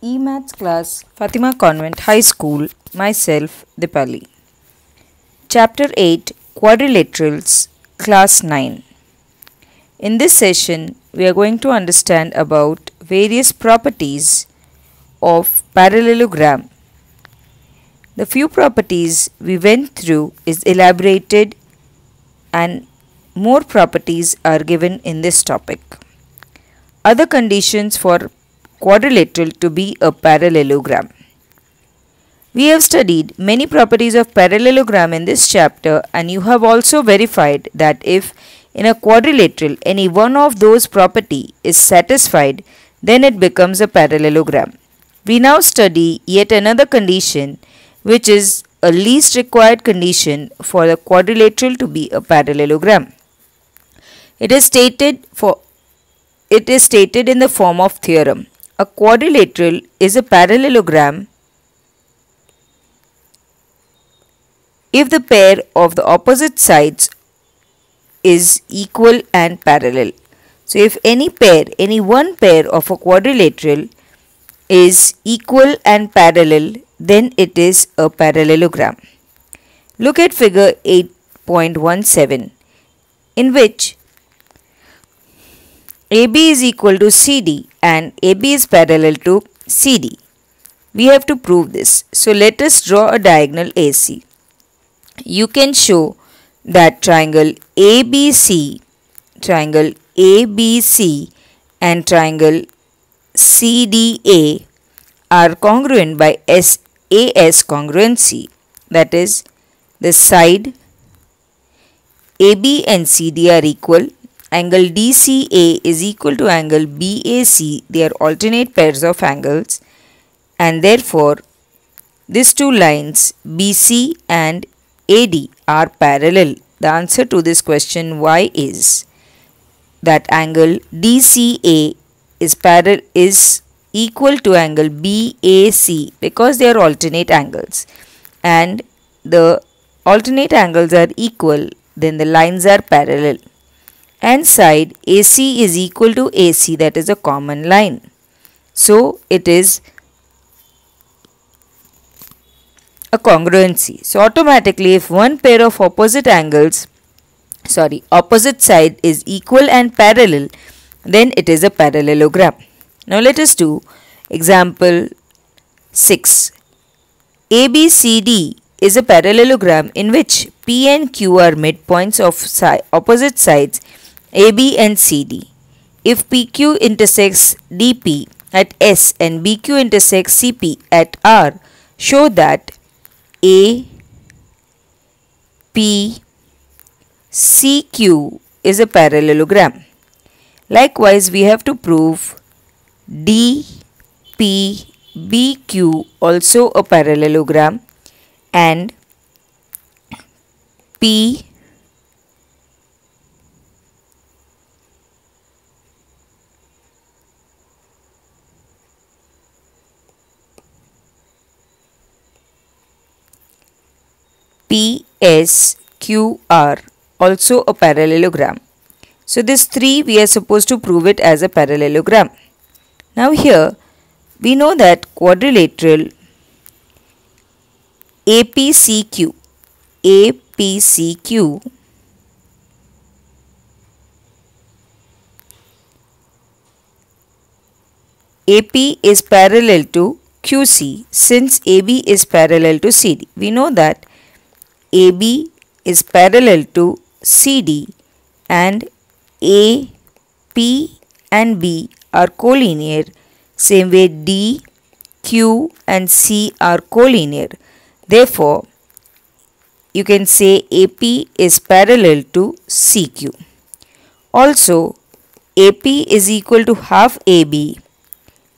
E-Maths class, Fatima Convent High School, myself, Dipali. Chapter 8, Quadrilaterals, Class 9. In this session, we are going to understand about various properties of parallelogram. The few properties we went through is elaborated and more properties are given in this topic. Other conditions for quadrilateral to be a parallelogram. We have studied many properties of parallelogram in this chapter, and you have also verified that if in a quadrilateral any one of those property is satisfied, then it becomes a parallelogram. We now study yet another condition, which is a least required condition for the quadrilateral to be a parallelogram. It is stated in the form of theorem. A quadrilateral is a parallelogram if the pair of the opposite sides is equal and parallel. So if any one pair of a quadrilateral is equal and parallel, then it is a parallelogram. Look at figure 8.17, in which AB is equal to CD and AB is parallel to CD. We have to prove this. So let us draw a diagonal AC. You can show that triangle ABC and triangle CDA are congruent by SAS congruency. That is, the side AB and CD are equal. Angle DCA is equal to angle BAC. They are alternate pairs of angles, and therefore these two lines BC and AD are parallel. The answer to this question why is that angle DCA is equal to angle BAC because they are alternate angles, and the alternate angles are equal, then the lines are parallel. And side AC is equal to AC, that is a common line. So it is a congruency. So automatically if one pair of opposite side is equal and parallel, then it is a parallelogram. Now let us do example 6. ABCD is a parallelogram in which P and Q are midpoints of opposite sides AB and CD. If PQ intersects DP at S and BQ intersects CP at R, show that APCQ is a parallelogram. Likewise, we have to prove DPBQ also a parallelogram, and PSQR also a parallelogram. So this 3 we are supposed to prove it as a parallelogram. Now here we know that quadrilateral APCQ AP is parallel to QC since AB is parallel to CD. We know that AB is parallel to CD and A, P and B are collinear. Same way D, Q and C are collinear. Therefore, you can say AP is parallel to CQ. Also, AP is equal to half AB.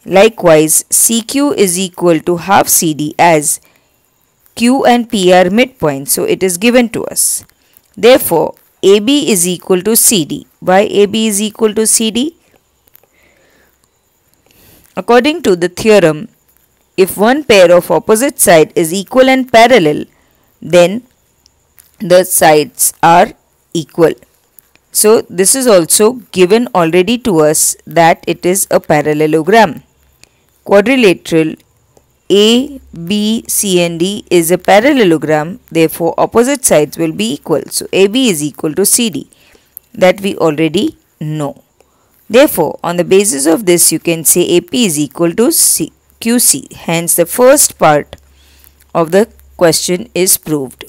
Likewise, CQ is equal to half CD as Q and P are midpoints, so it is given to us. Therefore, AB is equal to CD. Why AB is equal to CD? According to the theorem, if one pair of opposite side is equal and parallel, then the sides are equal. So this is also given already to us that it is a parallelogram. quadrilateral A, B, C and D is a parallelogram, therefore opposite sides will be equal. So AB is equal to CD, that we already know. Therefore, on the basis of this, you can say AP is equal to QC. Hence, the first part of the question is proved.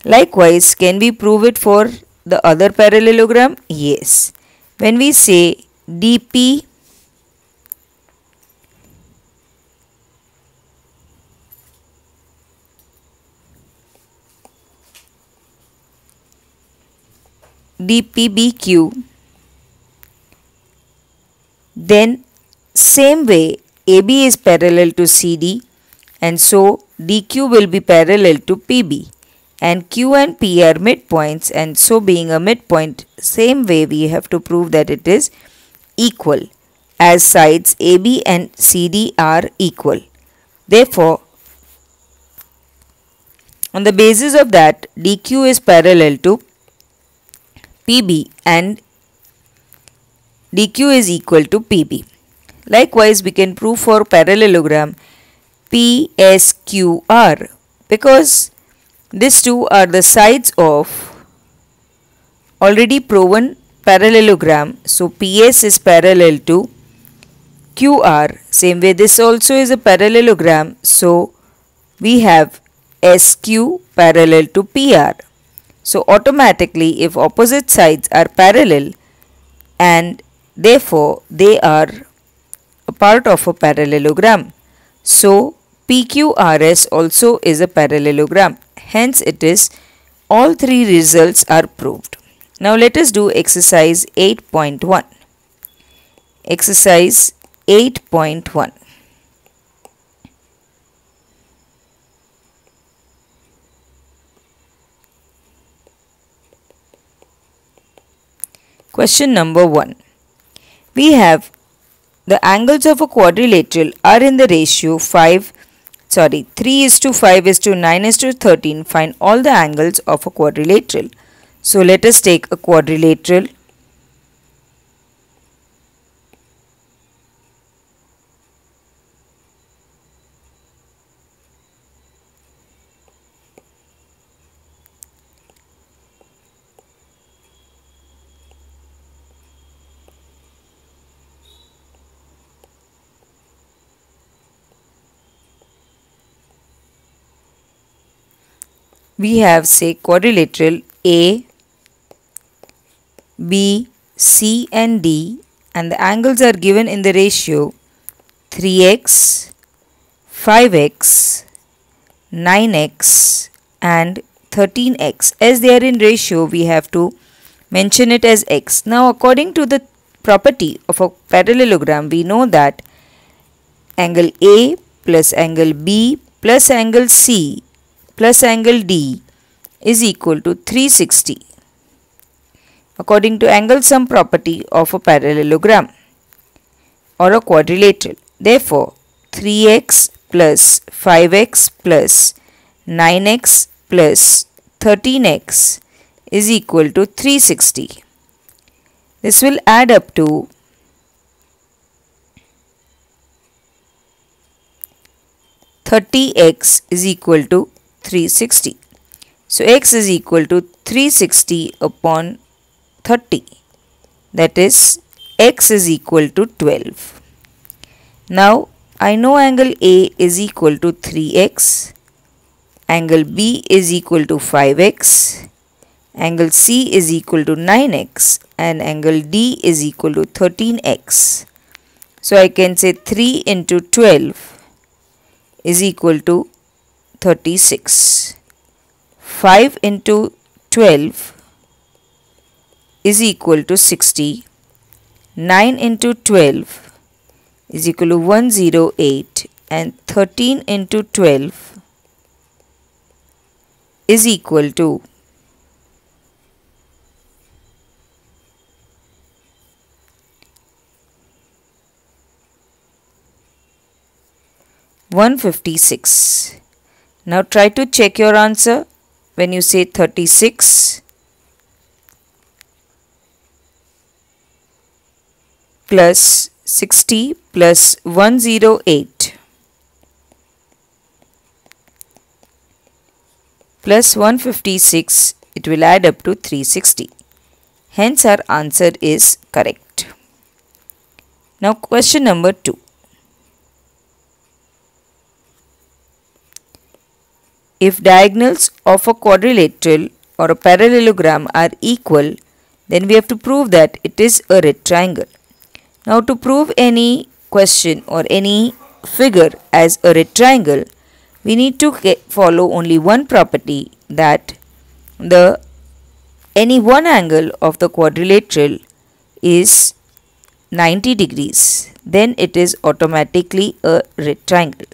Likewise, can we prove it for the other parallelogram? Yes. When we say DP DPBQ, then same way AB is parallel to CD and so DQ will be parallel to PB, and Q and P are midpoints, and so being a midpoint, same way we have to prove that it is equal, as sides AB and CD are equal. Therefore, on the basis of that, DQ is parallel to PB and DQ is equal to PB. Likewise, we can prove for parallelogram PSQR, because these two are the sides of already proven parallelogram. So PS is parallel to QR. Same way this also is a parallelogram. So we have SQ parallel to PR. So automatically, if opposite sides are parallel and therefore they are a part of a parallelogram, so PQRS also is a parallelogram. Hence it is all three results are proved. Now let us do exercise 8.1. Exercise 8.1. Question number 1. We have the angles of a quadrilateral are in the ratio 3:5:9:13. Find all the angles of a quadrilateral. So let us take a quadrilateral. We have, say, quadrilateral A, B, C and D, and the angles are given in the ratio 3x, 5x, 9x and 13x. As they are in ratio, we have to mention it as x. Now, according to the property of a parallelogram, we know that angle A plus angle B plus angle C plus angle D is equal to 360 according to angle sum property of a parallelogram or a quadrilateral. Therefore, 3x plus 5x plus 9x plus 13x is equal to 360. This will add up to 30x is equal to 360. So x is equal to 360 upon 30, that is x is equal to 12. Now I know angle A is equal to 3x, angle B is equal to 5x, angle C is equal to 9x and angle D is equal to 13x. So I can say 3 into 12 is equal to 36. 5 into 12 is equal to 60. 9 into 12 is equal to 108 and 13 into 12 is equal to 156. Now try to check your answer when you say 36 plus 60 plus 108 plus 156, it will add up to 360. Hence our answer is correct. Now question number 2. If diagonals of a quadrilateral or a parallelogram are equal, then we have to prove that it is a rectangle. Now to prove any question or any figure as a rectangle, we need to follow only one property, that any one angle of the quadrilateral is 90 degrees. Then it is automatically a rectangle.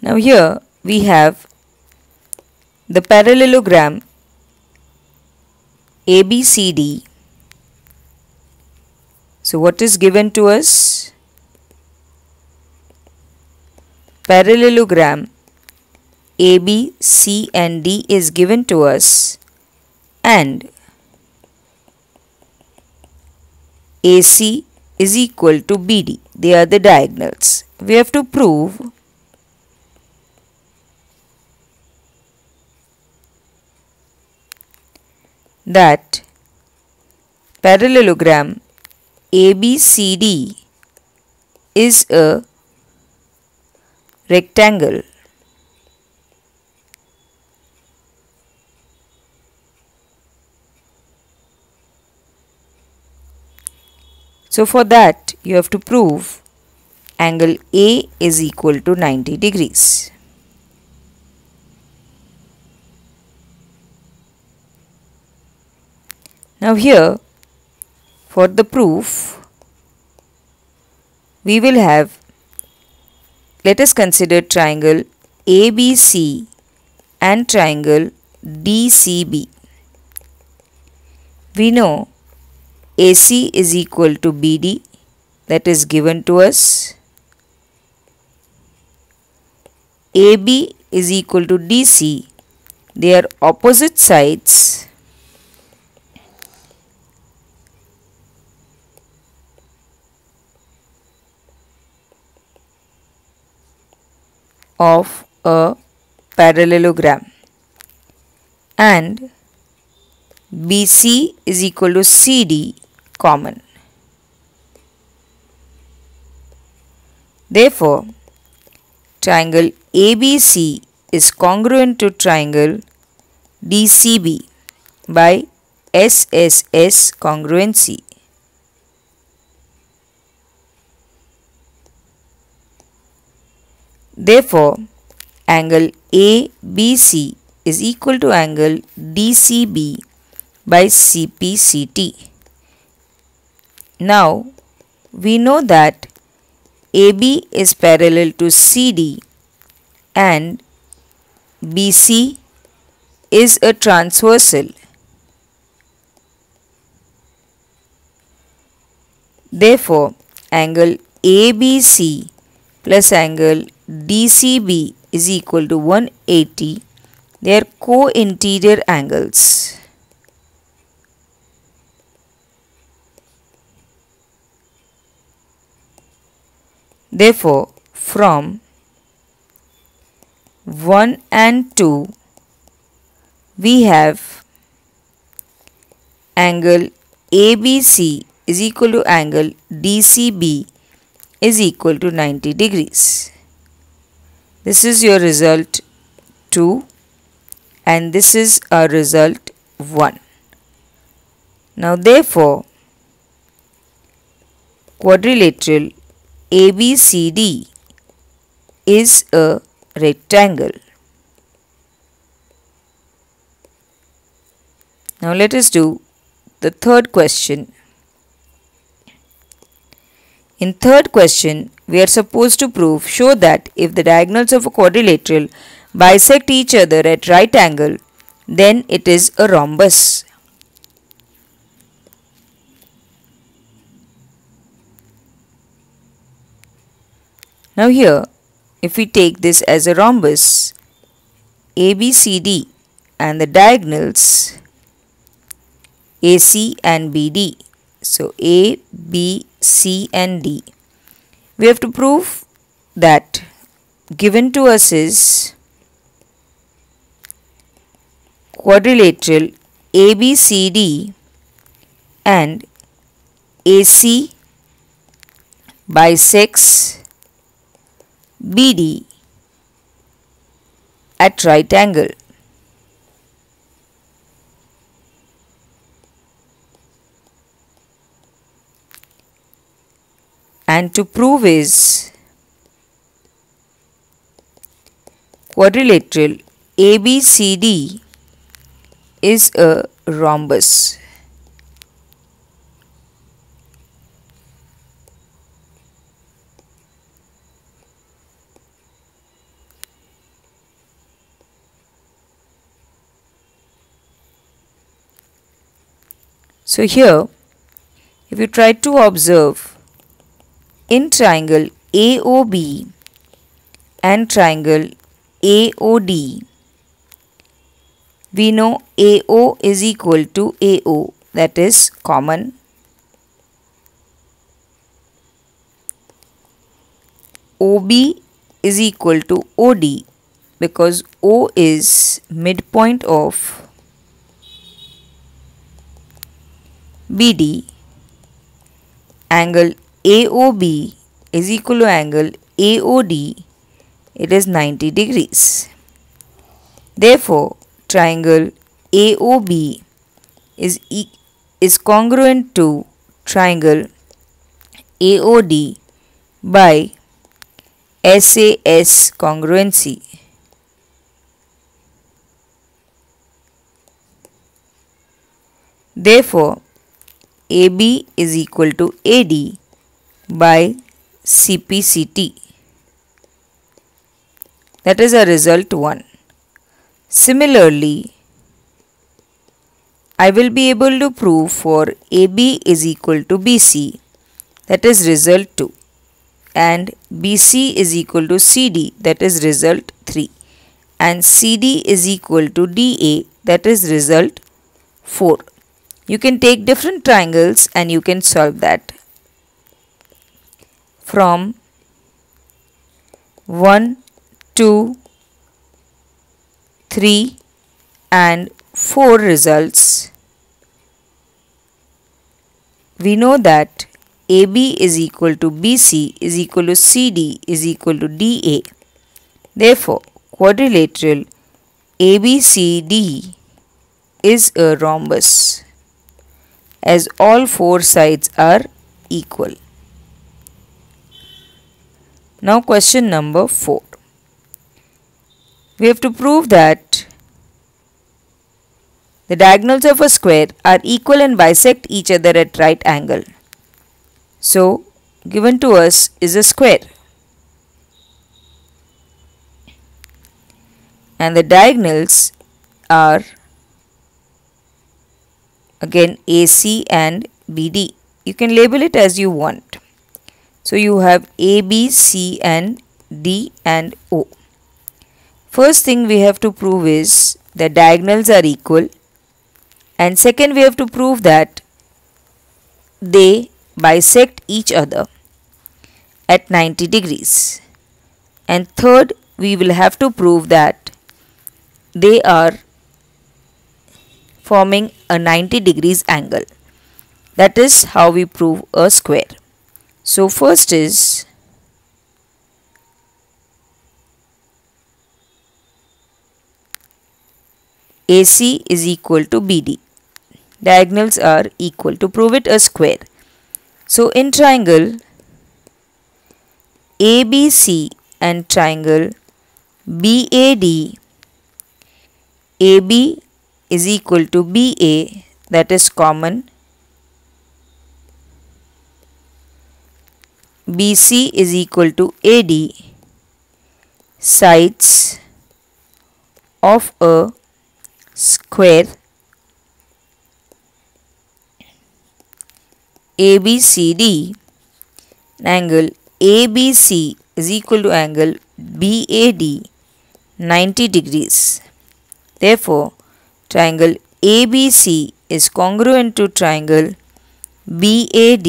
Now here we have the parallelogram ABCD. So what is given to us? Parallelogram AB, C and D is given to us, and AC is equal to BD. They are the diagonals. We have to prove that parallelogram ABCD is a rectangle. So for that you have to prove angle A is equal to 90 degrees. Now here for the proof we will have, let us consider triangle ABC and triangle DCB. We know AC is equal to BD, that is given to us. AB is equal to DC. They are opposite sides. Of a parallelogram, and BC is equal to CD common. Therefore, triangle ABC is congruent to triangle DCB by SSS congruency. Therefore, angle ABC is equal to angle DCB by CPCT. Now, we know that AB is parallel to CD and BC is a transversal. Therefore, angle ABC plus angle DCB is equal to 180. They are co-interior angles. Therefore, from 1 and 2 we have angle ABC is equal to angle DCB is equal to 90 degrees. This is your result 2 and this is our result 1. Now therefore, quadrilateral ABCD is a rectangle. Now let us do the third question. In third question, we are supposed to show that if the diagonals of a quadrilateral bisect each other at right angle, then it is a rhombus. Now here, if we take this as a rhombus, ABCD and the diagonals AC and BD, so A, B, C and D, we have to prove that given to us is quadrilateral ABCD and AC bisects BD at right angle. And to prove is quadrilateral ABCD is a rhombus. So here, if you try to observe in triangle AOB and triangle AOD, we know AO is equal to AO, that is common. OB is equal to OD because O is midpoint of BD. Angle AOB is equal to angle AOD, it is 90 degrees. Therefore, triangle AOB is congruent to triangle AOD by SAS congruency. Therefore, AB is equal to AD by CPCT. That is a result 1. Similarly, I will be able to prove for AB is equal to BC, that is result 2, and BC is equal to CD, that is result 3, and CD is equal to DA, that is result 4. You can take different triangles and you can solve that. From 1, 2, 3 and 4 results, we know that AB is equal to BC is equal to CD is equal to DA. Therefore, quadrilateral ABCD is a rhombus as all 4 sides are equal. Now question number 4. We have to prove that the diagonals of a square are equal and bisect each other at right angle. So, given to us is a square. And the diagonals are again AC and BD. You can label it as you want. So, you have A, B, C and D and O. First thing we have to prove is the diagonals are equal, and second we have to prove that they bisect each other at 90 degrees, and third we will have to prove that they are forming a 90 degrees angle. That is how we prove a square. So first is AC is equal to BD. Diagonals are equal. To prove it a square, so in triangle ABC and triangle BAD, AB is equal to BA, that is common. BC is equal to AD, sides of a square ABCD, angle ABC is equal to angle BAD 90 degrees. Therefore, triangle ABC is congruent to triangle BAD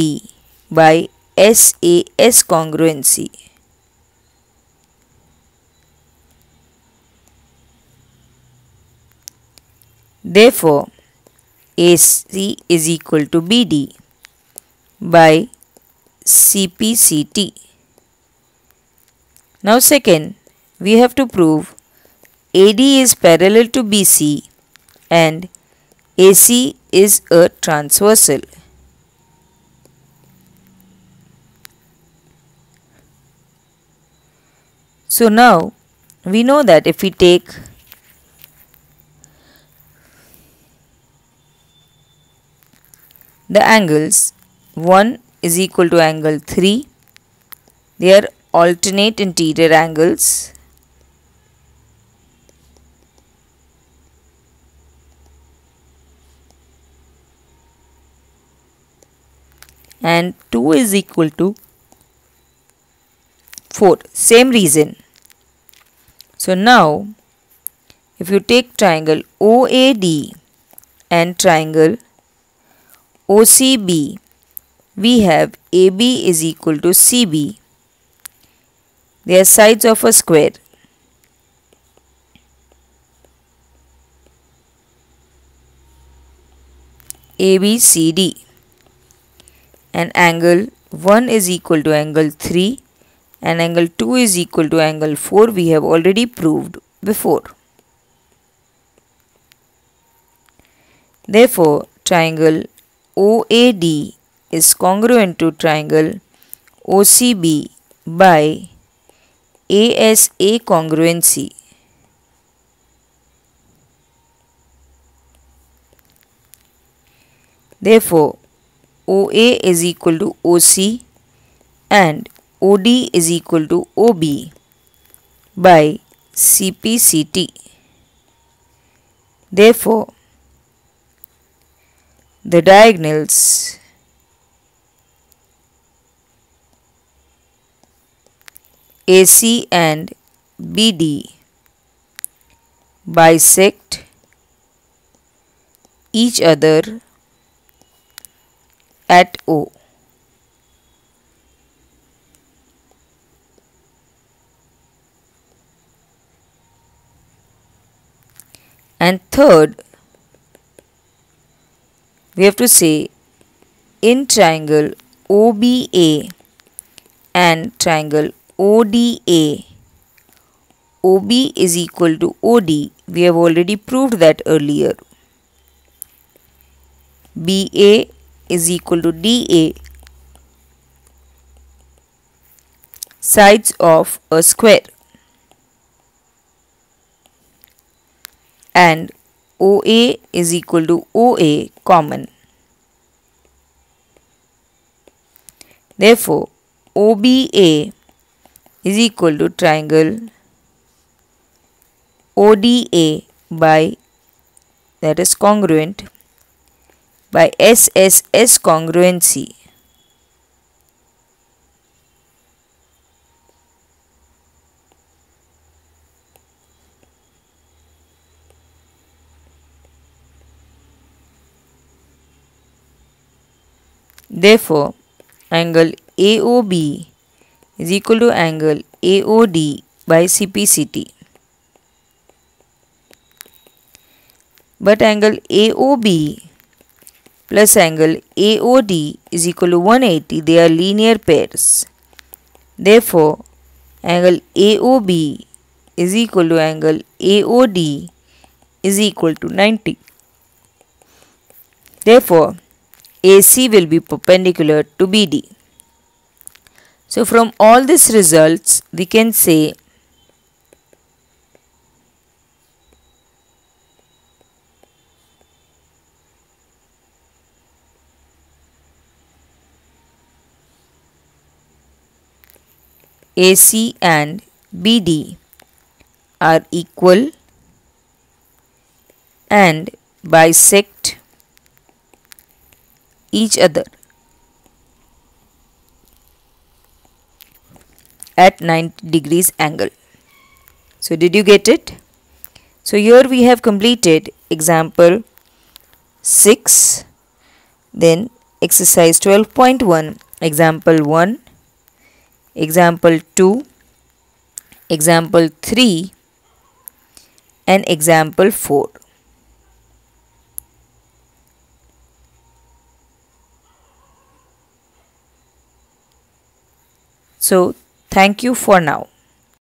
by SAS congruency. Therefore, AC is equal to BD by CPCT. Now second, we have to prove AD is parallel to BC and AC is a transversal. So now we know that if we take the angles, 1 is equal to angle 3, they are alternate interior angles, and 2 is equal to 4. Same reason. So now if you take triangle OAD and triangle OCB, we have AB is equal to CB. They are sides of a square. ABCD, and angle 1 is equal to angle 3 and angle 2 is equal to angle 4 we have already proved before. Therefore, triangle OAD is congruent to triangle OCB by ASA congruency. Therefore, OA is equal to OC and OD is equal to OB by CPCT. Therefore, the diagonals AC and BD bisect each other at O. And third, we have to say in triangle OBA and triangle ODA, OB is equal to OD. We have already proved that earlier. BA is equal to DA, sides of a square, and OA is equal to OA common. Therefore, OBA is equal to triangle ODA by, that is congruent, by SSS congruency. Therefore, angle AOB is equal to angle AOD by CPCT. But angle AOB plus angle AOD is equal to 180. They are linear pairs. Therefore, angle AOB is equal to angle AOD is equal to 90. Therefore, AC will be perpendicular to BD. So from all these results, we can say AC and BD are equal and bisect each other at 90 degrees angle. So did you get it? So here we have completed example 6, then exercise 12.1, example 1, example 2, example 3 and example 4. So thank you for now.